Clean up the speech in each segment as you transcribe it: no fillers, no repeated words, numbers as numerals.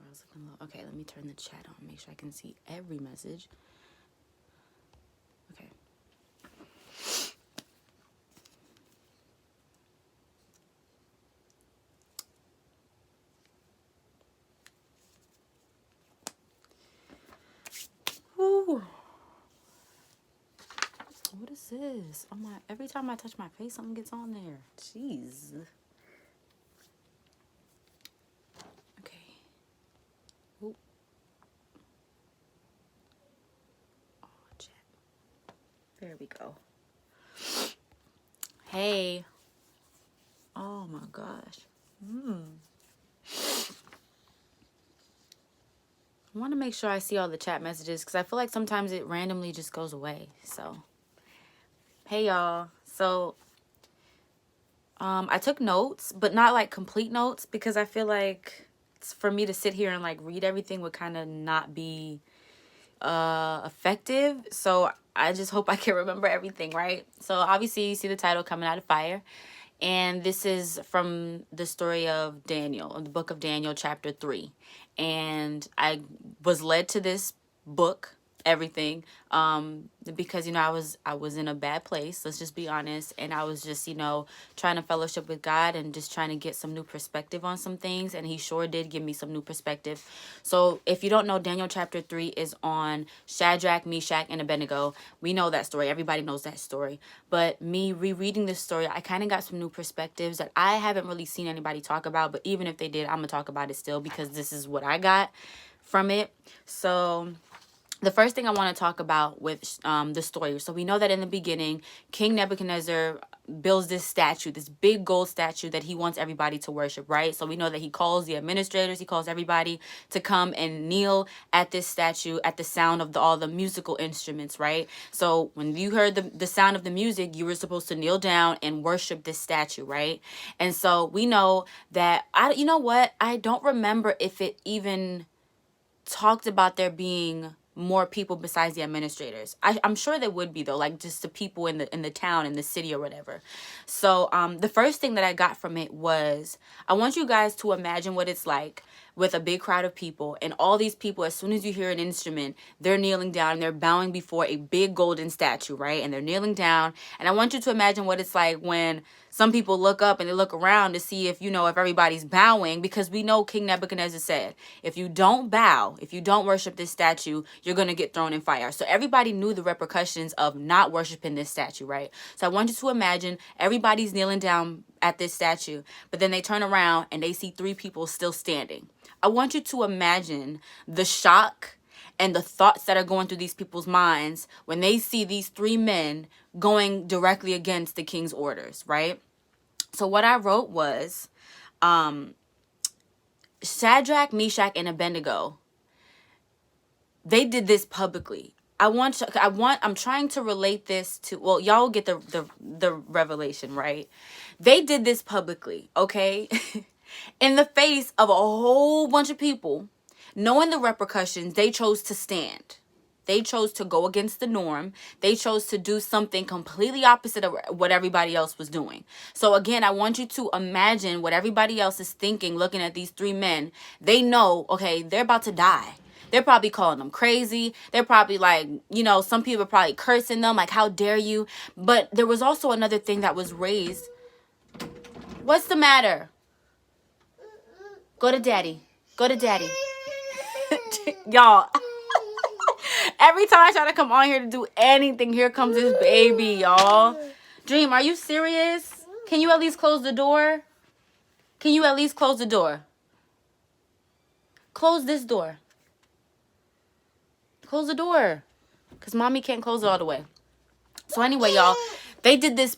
I was looking low. Okay, let me turn the chat on. Make sure I can see every message. Okay. Ooh. What is this? Oh my! Every time I touch my face, something gets on there. Jeez. Okay. Ooh. Oh, chat. There we go. Hey. Oh my gosh. I want to make sure I see all the chat messages because I feel like sometimes it randomly just goes away. So, hey y'all. So, I took notes, but not like complete notes because I feel like for me to sit here and like read everything would kind of not be effective. So I just hope I can remember everything, right? So obviously you see the title, Coming Out of Fire. And this is from the story of Daniel, the book of Daniel, chapter 3. And I was led to this book, everything, because, you know, I was in a bad place, let's just be honest. And I was just, you know, trying to fellowship with God and just trying to get some new perspective on some things. And he sure did give me some new perspective. So if you don't know, Daniel chapter 3 is on Shadrach, Meshach, and Abednego. We know that story. Everybody knows that story. But me rereading this story, I kind of got some new perspectives that I haven't really seen anybody talk about. But even if they did, I'm going to talk about it still because this is what I got from it. So the first thing I want to talk about with the story. So we know that in the beginning, King Nebuchadnezzar builds this statue, this big gold statue that he wants everybody to worship, right? So we know that he calls the administrators, he calls everybody to come and kneel at this statue at the sound of all the musical instruments, right? So when you heard the sound of the music, you were supposed to kneel down and worship this statue, right? And so we know that, you know what? I don't remember if it even talked about there being more people besides the administrators. I'm sure there would be though, like just the people in the town, in the city or whatever. So the first thing that I got from it was, I want you guys to imagine what it's like with a big crowd of people, and all these people, as soon as you hear an instrument, they're kneeling down and they're bowing before a big golden statue, right? And they're kneeling down. And I want you to imagine what it's like when some people look up and they look around to see if, you know, if everybody's bowing, because we know King Nebuchadnezzar said, if you don't bow, if you don't worship this statue, you're going to get thrown in fire. So everybody knew the repercussions of not worshiping this statue, right? So I want you to imagine everybody's kneeling down at this statue, but then they turn around and they see 3 people still standing. I want you to imagine the shock and the thoughts that are going through these people's minds when they see these 3 men going directly against the king's orders, right? So what I wrote was, Shadrach, Meshach, and Abednego, they did this publicly. I'm trying to relate this to, well, y'all will get the revelation, right? They did this publicly, okay? In the face of a whole bunch of people, knowing the repercussions, they chose to stand. They chose to go against the norm. They chose to do something completely opposite of what everybody else was doing. So again, I want you to imagine what everybody else is thinking, looking at these 3 men. They know, okay, they're about to die. They're probably calling them crazy. They're probably like, you know, some people are probably cursing them, like, how dare you? But there was also another thing that was raised. What's the matter? Go to daddy. Go to daddy. Y'all. Every time I try to come on here to do anything, here comes this baby, y'all. Dream, are you serious? Can you at least close the door? Can you at least close the door? Close this door. Close the door. Because mommy can't close it all the way. So anyway, y'all, they did this.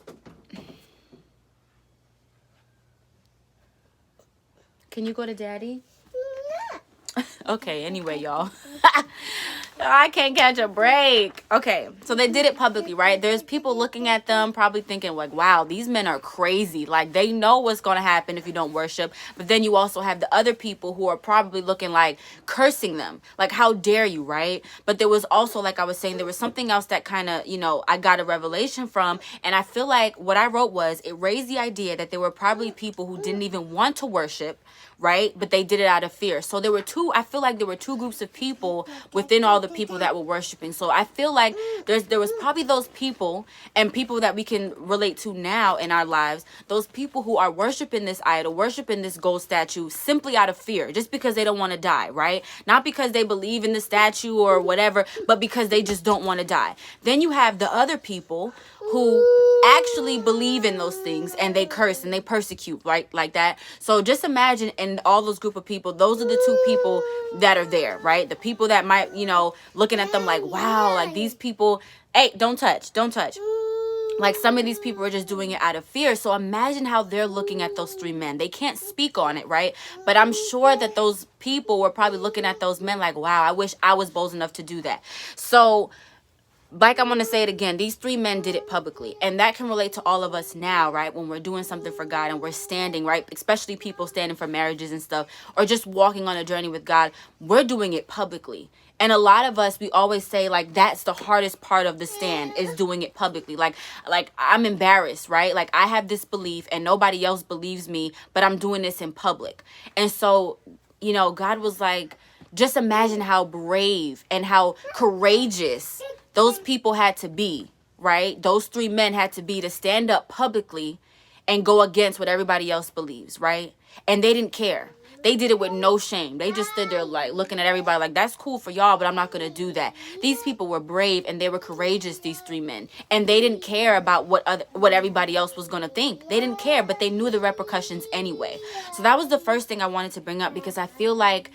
Can you go to daddy? Okay, anyway, y'all. I can't catch a break. Okay, so they did it publicly, right? There's people looking at them probably thinking like, wow, these men are crazy. Like, they know what's going to happen if you don't worship. But then you also have the other people who are probably looking like cursing them. Like, how dare you, right? But there was also, like I was saying, there was something else that kind of, I got a revelation from. And I feel like what I wrote was, it raised the idea that there were probably people who didn't even want to worship, right? But they did it out of fear. So I feel like there were two groups of people within all the people that were worshiping. So I feel like there was probably those people, and people that we can relate to now in our lives, those people who are worshiping this idol, worshiping this gold statue simply out of fear, just because they don't want to die, right? Not because they believe in the statue or whatever, but because they just don't want to die. Then you have the other people who actually believe in those things, and they curse and they persecute, right? Like that. So just imagine, in all those group of people, those are the two people that are there, right? The people that might, looking at them like, wow, like these people, hey, don't touch. Like, some of these people are just doing it out of fear. So imagine how they're looking at those three men. They can't speak on it, right? But I'm sure that those people were probably looking at those men like, wow, I wish I was bold enough to do that. So, like, I'm going to say it again, these three men did it publicly. And that can relate to all of us now, right? When we're doing something for God and we're standing, right? Especially people standing for marriages and stuff, or just walking on a journey with God. We're doing it publicly. And a lot of us, we always say, like, that's the hardest part of the stand, is doing it publicly. Like I'm embarrassed, right? Like, I have this belief and nobody else believes me, but I'm doing this in public. And so, God was like, just imagine how brave and how courageous those people had to be, right? Those three men had to be, to stand up publicly and go against what everybody else believes, right? And they didn't care. They did it with no shame. They just stood there like looking at everybody like, that's cool for y'all, but I'm not going to do that. These people were brave and they were courageous, these three men. And they didn't care about what everybody else was going to think. They didn't care, but they knew the repercussions anyway. So that was the first thing I wanted to bring up, because I feel like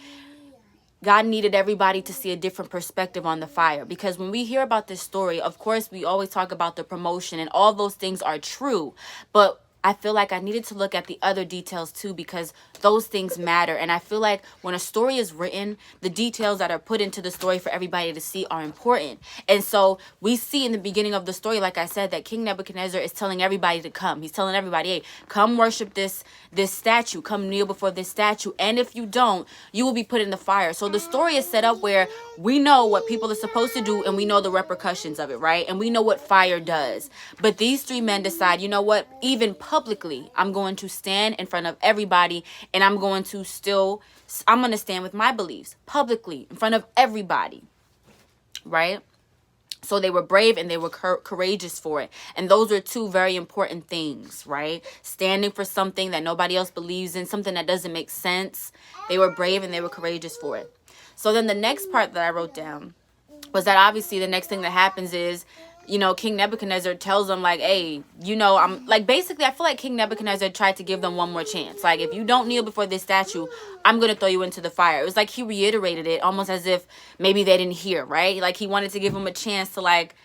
God needed everybody to see a different perspective on the fire. Because when we hear about this story, of course, we always talk about the promotion, and all those things are true. But I feel like I needed to look at the other details too, because those things matter. And I feel like when a story is written, the details that are put into the story for everybody to see are important. And so we see in the beginning of the story, like I said, that King Nebuchadnezzar is telling everybody to come. He's telling everybody, hey, come worship this statue. Come kneel before this statue. And if you don't, you will be put in the fire. So the story is set up where we know what people are supposed to do, and we know the repercussions of it, right? And we know what fire does. But these three men decide, you know what? Even publicly, I'm going to stand in front of everybody, and I'm going to stand with my beliefs publicly in front of everybody, right? So they were brave and they were courageous for it. And those are two very important things, right? Standing for something that nobody else believes in, something that doesn't make sense. They were brave and they were courageous for it. So then the next part that I wrote down was that obviously the next thing that happens is, King Nebuchadnezzar tells them like, hey, I'm like, basically, I feel like King Nebuchadnezzar tried to give them one more chance. Like, if you don't kneel before this statue, I'm going to throw you into the fire. It was like he reiterated it almost as if maybe they didn't hear, right? Like, he wanted to give them a chance to like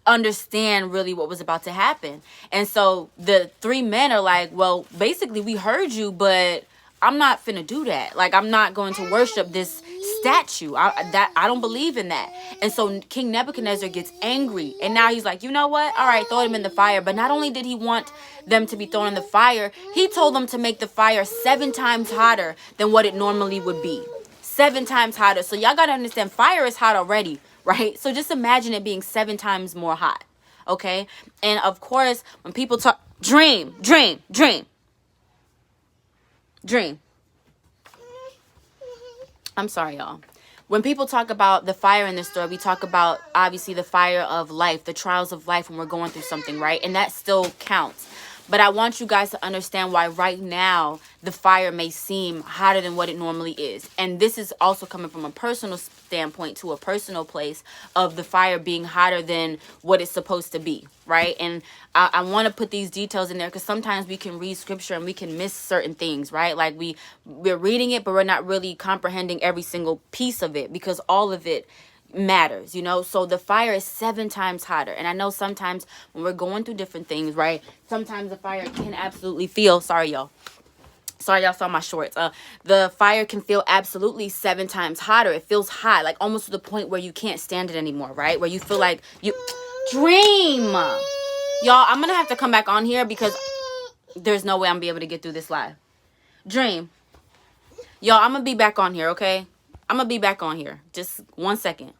understand really what was about to happen. And so the three men are like, well, basically we heard you, but I'm not finna do that. Like, I'm not going to worship this statue. I don't believe in that. And so King Nebuchadnezzar gets angry. And now he's like, you know what? All right, throw him in the fire. But not only did he want them to be thrown in the fire, he told them to make the fire 7 times hotter than what it normally would be. 7 times hotter. So y'all got to understand, fire is hot already, right? So just imagine it being 7 times more hot. Okay? And of course, when people talk, dream. I'm sorry, y'all. When people talk about the fire in the story, we talk about obviously the fire of life, the trials of life when we're going through something, right? And that still counts. But I want you guys to understand why right now the fire may seem hotter than what it normally is. And this is also coming from a personal standpoint, to a personal place of the fire being hotter than what it's supposed to be, right? And I want to put these details in there because sometimes we can read scripture and we can miss certain things, right? Like we're reading it, but we're not really comprehending every single piece of it, because all of it matters, so the fire is 7 times hotter. And I know sometimes when we're going through different things, right, sometimes the fire can absolutely feel, sorry y'all, Sorry, y'all saw my shorts. The fire can feel absolutely 7 times hotter. It feels hot, like almost to the point where you can't stand it anymore, right? Where you feel like you... Dream! Y'all, I'm gonna have to come back on here because there's no way I'm gonna be able to get through this live. Dream. Y'all, I'm gonna be back on here, okay? I'm gonna be back on here. Just 1 second.